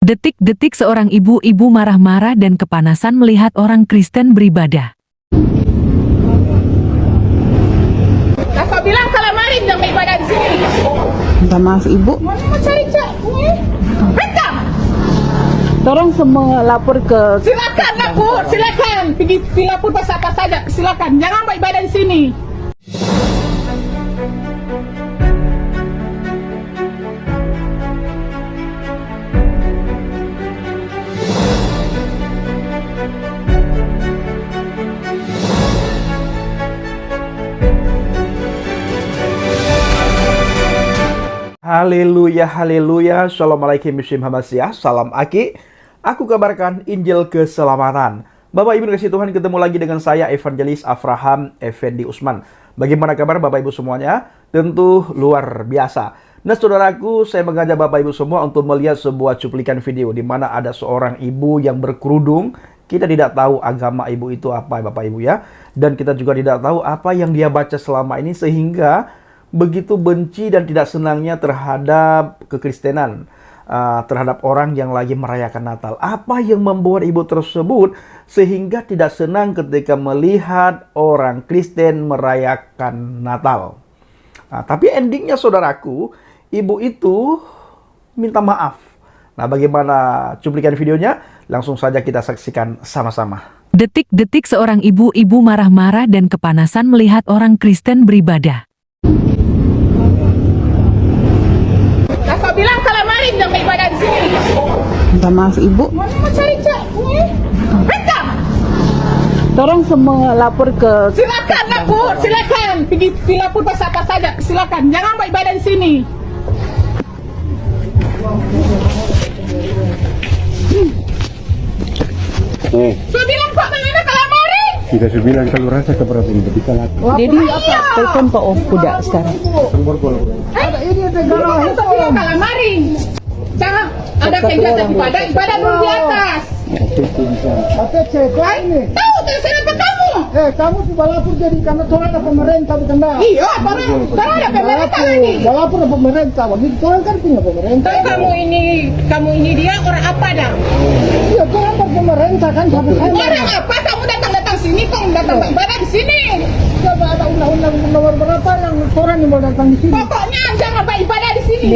Detik-detik seorang ibu-ibu marah-marah dan kepanasan melihat orang Kristen beribadah. Kakak bilang kalamarin jangan ibadah di sini. Minta maaf ibu. Mau cari mereka. Tolong semua lapor ke. Silakan lapor, silakan. Pergi lapor pasal apa saja, silakan. Jangan beribadah di sini. Haleluya, haleluya, Assalamualaikum warahmatullahi. Salam Aki. Aku kabarkan Injil keselamatan. Bapak Ibu kasih Tuhan, ketemu lagi dengan saya Evangelis Afraham Effendi Usman. Bagaimana kabar Bapak Ibu semuanya? Tentu luar biasa. Nah saudaraku, saya mengajak Bapak Ibu semua untuk melihat sebuah cuplikan video di mana ada seorang ibu yang berkerudung. Kita tidak tahu agama ibu itu apa Bapak Ibu ya. Dan kita juga tidak tahu apa yang dia baca selama ini sehingga begitu benci dan tidak senangnya terhadap kekristenan, terhadap orang yang lagi merayakan Natal. Apa yang membuat ibu tersebut sehingga tidak senang ketika melihat orang Kristen merayakan Natal? Tapi endingnya saudaraku, ibu itu minta maaf. Nah, bagaimana cuplikan videonya? Langsung saja kita saksikan sama-sama. Detik-detik seorang ibu-ibu marah-marah dan kepanasan melihat orang Kristen beribadah. Kakak bilang kalamarin jangan ibadah di sini. Minta maaf ibu. Mau cari mereka. Tolong semua lapor ke. Silakan lapor, silakan. Pergi lapor pasal apa saja, silakan. Jangan beribadah di sini. Saya bilang kok mengenai kalamarin. Tidak sebilang kalau rasa keberatan lebih kalah. Jadi telepon Pak Om Kuda sekarang. Saya bilang kalamarin. Jangan ada kegiatan ibadah dulu di atas. Tahu siapa kamu? Kamu coba lapor jadi karena tolong ada pemerintah bukan dah. Iya, orang ada pemerintah lagi. Lapor ada pemerintah, begitu tolong kan punya pemerintah. Tahu kamu ini dia orang apa dah? Iya, tolong ada pemerintah kan sampai saya. Orang apa kamu datang sini, kamu datang ibadah di sini? Coba ada undang-undang nomor berapa yang orang yang mau datang di sini? Pokoknya jangan beribadah di sini.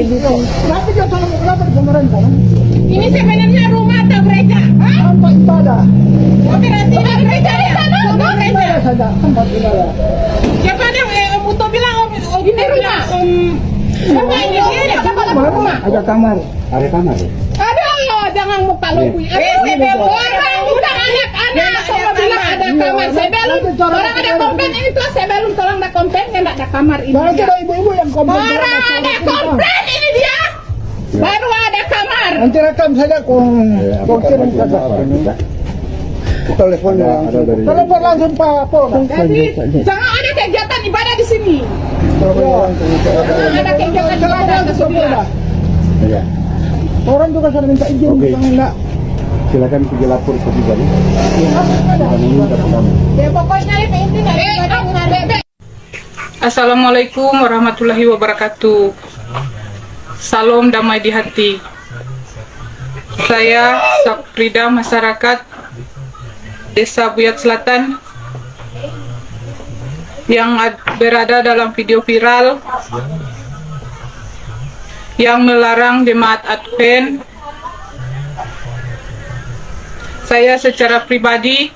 Nanti dia tolong lapor pemerintah. Ini sebenarnya rumah atau gereja? Tempat ibadah. Oh, berarti ada gereja di sana? Ada gereja. Ibadah saja, tempat ibadah. Siapa yang Buto bilang ini rumah? Siapa ini dia? Siapa rumah? Ada kamar. Ada kamar ya? Aduh, jangan muka lugu. Orang udah anak-anak semua bilang ada kamar. Sebelum orang ada komplain ini tuh sebelum tolong ada komplain yang ada kamar ini. Berarti ada ibu-ibu yang komplain. Orang ada komplain ini dia. Baru ada kamar. Nanti rekam saja kong kirim saja. Telepon langsung Pak Polda. Jadi jangan ada kegiatan ibadah di sini. Jangan ada kegiatan ibadah di sini. Iya. Orang juga sudah minta izin. Oke. Enggak. Silakan pergi lapor ke kita. Ya pokoknya ini enggak. Assalamualaikum warahmatullahi wabarakatuh. Salam damai di hati. Saya Saprida masyarakat Desa Buyat Selatan yang berada dalam video viral yang melarang jemaat Advent. Saya secara pribadi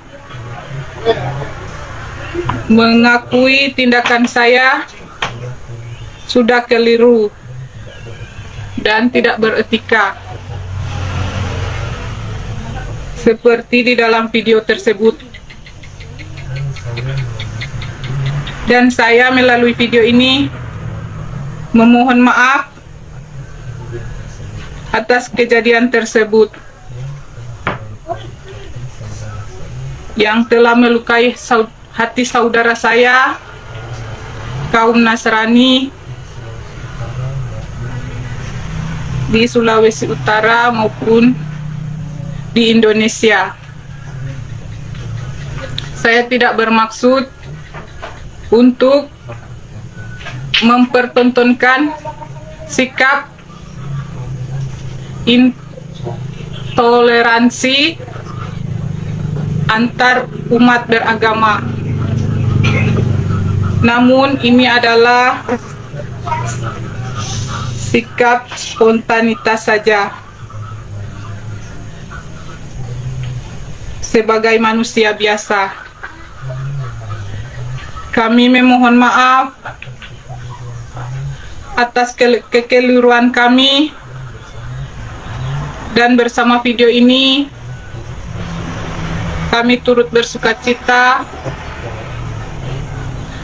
mengakui tindakan saya sudah keliru dan tidak beretika seperti di dalam video tersebut. Dan saya melalui video ini memohon maaf atas kejadian tersebut yang telah melukai hati saudara saya, kaum Nasrani di Sulawesi Utara maupun di Indonesia. Saya tidak bermaksud untuk mempertontonkan sikap toleransi antar umat beragama. Namun ini adalah sikap spontanitas saja. Sebagai manusia biasa, kami memohon maaf atas kekeliruan kami, dan bersama video ini kami turut bersukacita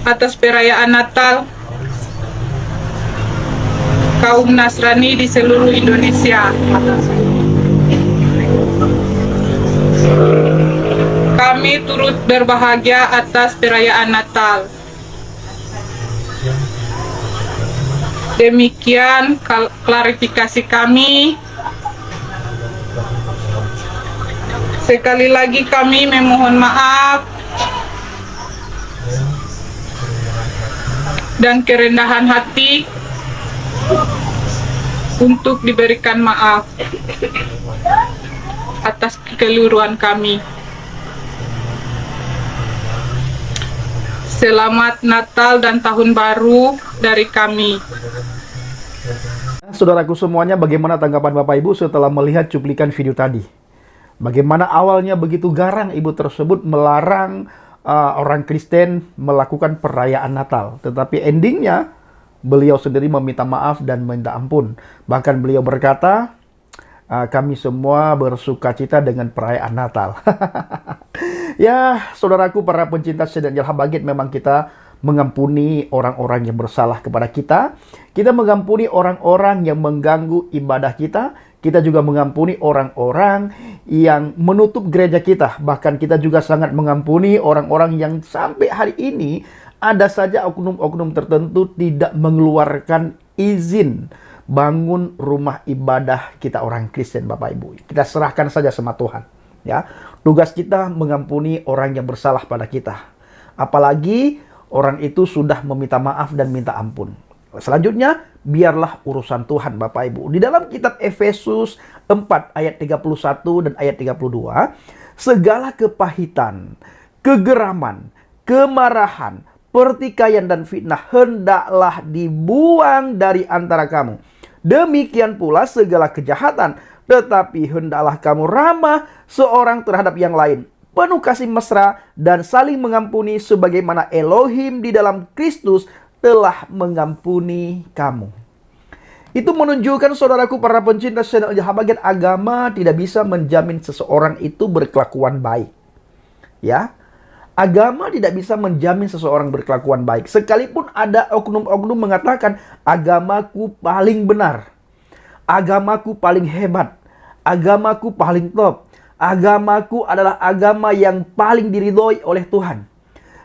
atas perayaan Natal kaum Nasrani di seluruh Indonesia. Kami turut berbahagia atas perayaan Natal. Demikian klarifikasi kami. Sekali lagi kami memohon maaf dan kerendahan hati untuk diberikan maaf atas kekeliruan kami. Selamat Natal dan Tahun Baru dari kami. Saudaraku semuanya, bagaimana tanggapan Bapak Ibu setelah melihat cuplikan video tadi? Bagaimana awalnya begitu garang ibu tersebut melarang orang Kristen melakukan perayaan Natal. Tetapi endingnya beliau sendiri meminta maaf dan minta ampun. Bahkan beliau berkata, kami semua bersukacita dengan perayaan Natal. Ya, saudaraku para pencinta Channel Injil Habaget, memang kita mengampuni orang-orang yang bersalah kepada kita. Kita mengampuni orang-orang yang mengganggu ibadah kita. Kita juga mengampuni orang-orang yang menutup gereja kita. Bahkan kita juga sangat mengampuni orang-orang yang sampai hari ini ada saja oknum-oknum tertentu tidak mengeluarkan izin bangun rumah ibadah kita orang Kristen, Bapak Ibu. Kita serahkan saja sama Tuhan. Ya, tugas kita mengampuni orang yang bersalah pada kita. Apalagi orang itu sudah meminta maaf dan minta ampun. Selanjutnya, biarlah urusan Tuhan, Bapak Ibu. Di dalam kitab Efesus 4 ayat 31 dan ayat 32, segala kepahitan, kegeraman, kemarahan, pertikaian dan fitnah hendaklah dibuang dari antara kamu. Demikian pula segala kejahatan, tetapi hendaklah kamu ramah seorang terhadap yang lain, penuh kasih mesra dan saling mengampuni sebagaimana Elohim di dalam Kristus telah mengampuni kamu. Itu menunjukkan, saudaraku para pencinta Channel Injil Habaget, agama tidak bisa menjamin seseorang itu berkelakuan baik. Ya, agama tidak bisa menjamin seseorang berkelakuan baik. Sekalipun ada oknum-oknum mengatakan agamaku paling benar, agamaku paling hebat, agamaku paling top, agamaku adalah agama yang paling diridhoi oleh Tuhan.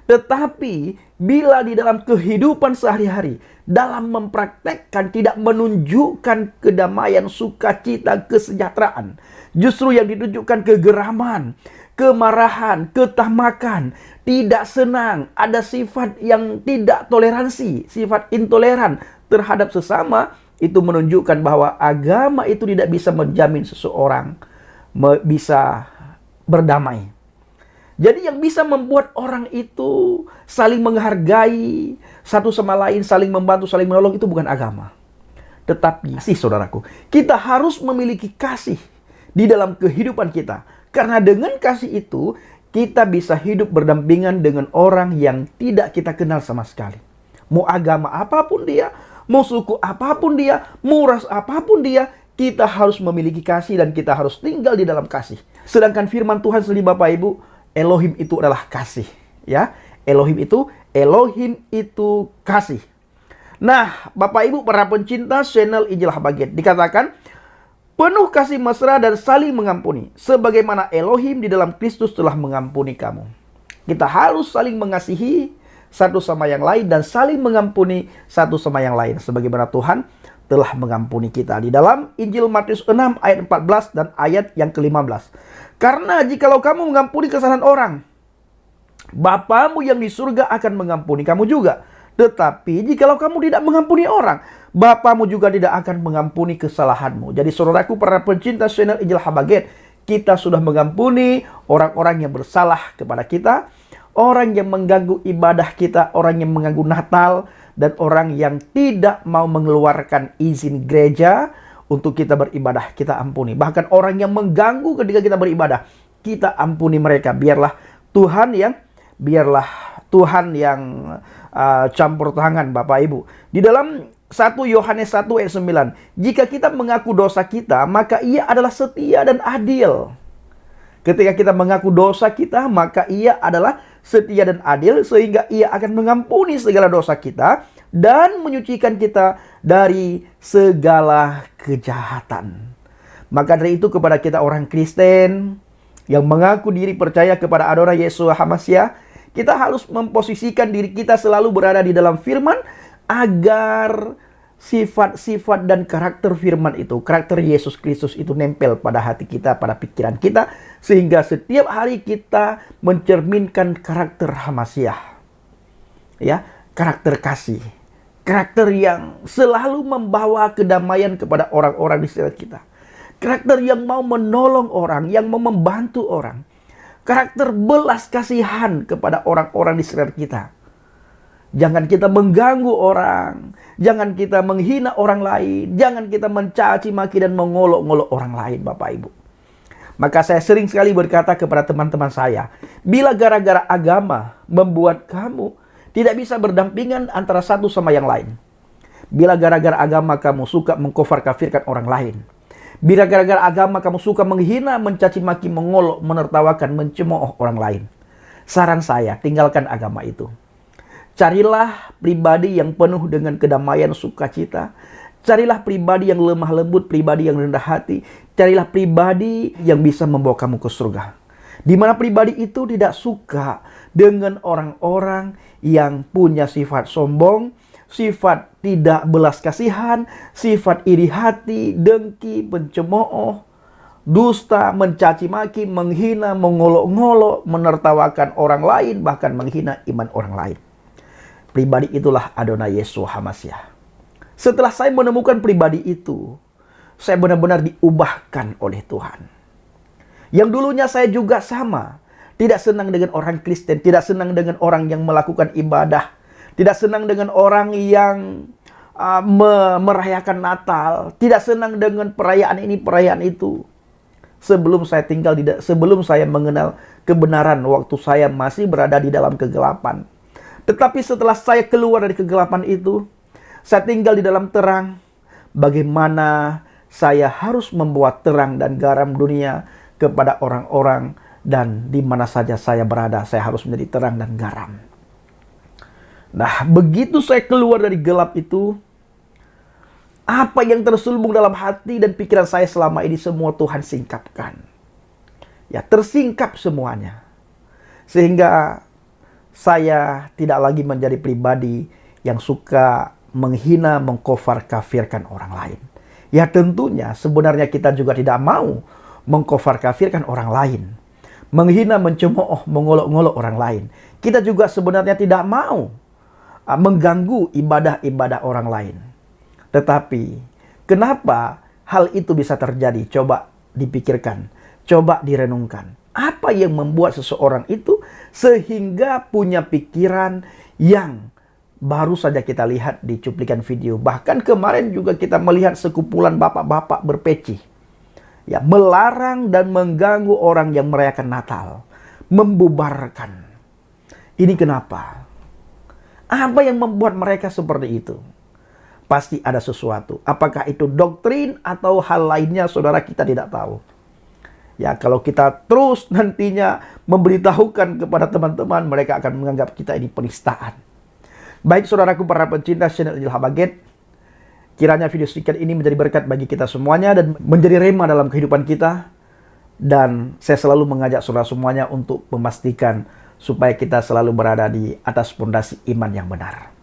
Tetapi bila di dalam kehidupan sehari-hari, dalam mempraktekkan, tidak menunjukkan kedamaian, sukacita, kesejahteraan, justru yang ditunjukkan kegeraman, kemarahan, ketamakan, tidak senang, ada sifat yang tidak toleransi, sifat intoleran terhadap sesama, itu menunjukkan bahwa agama itu tidak bisa menjamin seseorang bisa berdamai. Jadi yang bisa membuat orang itu saling menghargai satu sama lain, saling membantu, saling menolong, itu bukan agama. Tetapi kasih, saudaraku. Kita harus memiliki kasih di dalam kehidupan kita. Karena dengan kasih itu, kita bisa hidup berdampingan dengan orang yang tidak kita kenal sama sekali. Mau agama apapun dia, mau suku apapun dia, mau ras apapun dia, kita harus memiliki kasih dan kita harus tinggal di dalam kasih. Sedangkan firman Tuhan sendiri, Bapak Ibu, Elohim itu adalah kasih. Ya, Elohim itu kasih. Nah, Bapak Ibu para pencinta Channel Injil Habaget, dikatakan penuh kasih mesra dan saling mengampuni, sebagaimana Elohim di dalam Kristus telah mengampuni kamu. Kita harus saling mengasihi satu sama yang lain dan saling mengampuni satu sama yang lain, sebagaimana Tuhan telah mengampuni kita. Di dalam Injil Matius 6 ayat 14 dan ayat yang ke-15. Karena jikalau kamu mengampuni kesalahan orang, Bapamu yang di surga akan mengampuni kamu juga. Tetapi jikalau kamu tidak mengampuni orang, Bapamu juga tidak akan mengampuni kesalahanmu. Jadi saudaraku para pencinta Channel Injil Habaget, kita sudah mengampuni orang-orang yang bersalah kepada kita, orang yang mengganggu ibadah kita, orang yang mengganggu Natal, dan orang yang tidak mau mengeluarkan izin gereja untuk kita beribadah, kita ampuni. Bahkan orang yang mengganggu ketika kita beribadah, kita ampuni mereka. Biarlah Tuhan yang campur tangan, Bapak Ibu. Di dalam 1 Yohanes 1 ayat 9, jika kita mengaku dosa kita, maka Ia adalah setia dan adil. Ketika kita mengaku dosa kita, maka Ia adalah setia dan adil, sehingga Ia akan mengampuni segala dosa kita dan menyucikan kita dari segala kejahatan. Maka dari itu, kepada kita orang Kristen yang mengaku diri percaya kepada Adonai Yesus HaMashiach, kita harus memposisikan diri kita selalu berada di dalam firman, agar sifat-sifat dan karakter firman itu, karakter Yesus Kristus itu nempel pada hati kita, pada pikiran kita, sehingga setiap hari kita mencerminkan karakter HaMashiach. Ya, karakter kasih, karakter yang selalu membawa kedamaian kepada orang-orang di sekitar kita. Karakter yang mau menolong orang, yang mau membantu orang. Karakter belas kasihan kepada orang-orang di sekitar kita. Jangan kita mengganggu orang, jangan kita menghina orang lain, jangan kita mencaci maki dan mengolok-ngolok orang lain, Bapak Ibu. Maka saya sering sekali berkata kepada teman-teman saya, bila gara-gara agama membuat kamu tidak bisa berdampingan antara satu sama yang lain, bila gara-gara agama kamu suka mengkafir-kafirkan orang lain, bila gara-gara agama kamu suka menghina, mencaci maki, mengolok, menertawakan, mencemooh orang lain, saran saya, tinggalkan agama itu. Carilah pribadi yang penuh dengan kedamaian, sukacita. Carilah pribadi yang lemah lembut, pribadi yang rendah hati. Carilah pribadi yang bisa membawa kamu ke surga. Di mana pribadi itu tidak suka dengan orang-orang yang punya sifat sombong, sifat tidak belas kasihan, sifat iri hati, dengki, pencemooh, dusta, mencaci maki, menghina, mengolok-ngolok, menertawakan orang lain, bahkan menghina iman orang lain. Pribadi itulah Adonai Yesus HaMashiach. Setelah saya menemukan pribadi itu, saya benar-benar diubahkan oleh Tuhan. Yang dulunya saya juga sama. Tidak senang dengan orang Kristen, tidak senang dengan orang yang melakukan ibadah, tidak senang dengan orang yang merayakan Natal, tidak senang dengan perayaan ini, perayaan itu. Sebelum saya mengenal kebenaran, waktu saya masih berada di dalam kegelapan. Tetapi setelah saya keluar dari kegelapan itu, saya tinggal di dalam terang. Bagaimana saya harus membuat terang dan garam dunia kepada orang-orang, dan di mana saja saya berada, saya harus menjadi terang dan garam. Nah, begitu saya keluar dari gelap itu, apa yang terselubung dalam hati dan pikiran saya selama ini semua Tuhan singkapkan. Ya, tersingkap semuanya. Sehingga saya tidak lagi menjadi pribadi yang suka menghina, mengkafir-kafirkan orang lain. Ya tentunya sebenarnya kita juga tidak mau mengkafir-kafirkan orang lain, menghina, mencemooh, mengolok-ngolok orang lain. Kita juga sebenarnya tidak mau mengganggu ibadah-ibadah orang lain. Tetapi kenapa hal itu bisa terjadi? Coba dipikirkan, coba direnungkan. Apa yang membuat seseorang itu sehingga punya pikiran yang baru saja kita lihat di cuplikan video. Bahkan kemarin juga kita melihat sekumpulan bapak-bapak berpeci, ya, melarang dan mengganggu orang yang merayakan Natal, membubarkan. Ini kenapa? Apa yang membuat mereka seperti itu? Pasti ada sesuatu. Apakah itu doktrin atau hal lainnya, saudara, kita tidak tahu. Ya, kalau kita terus nantinya memberitahukan kepada teman-teman, mereka akan menganggap kita ini penistaan. Baik saudaraku para pencinta channel Injil Habaget, kiranya video singkat ini menjadi berkat bagi kita semuanya dan menjadi rema dalam kehidupan kita. Dan saya selalu mengajak saudara semuanya untuk memastikan supaya kita selalu berada di atas pondasi iman yang benar.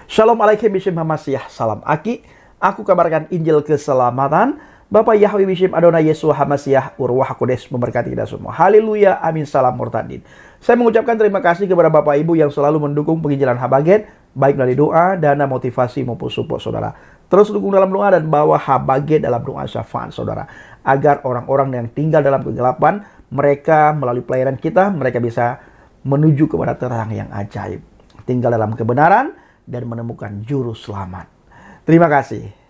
Shalom alaikum bishim HaMashiach, salam Aki. Aku kabarkan Injil keselamatan. Bapak Yahweh Bishim Adonai Yesus HaMashiach Urwah HaKodes memberkati kita semua. Haleluya, amin, salam murtadin. Saya mengucapkan terima kasih kepada Bapak Ibu yang selalu mendukung penginjilan Habaget, baik melalui doa, dana, motivasi maupun support saudara. Terus dukung dalam doa dan bawa Habaget dalam doa syafaat saudara. agar orang-orang yang tinggal dalam kegelapan, mereka melalui pelayanan kita, mereka bisa menuju kepada terang yang ajaib. Tinggal dalam kebenaran dan menemukan juru selamat. Terima kasih.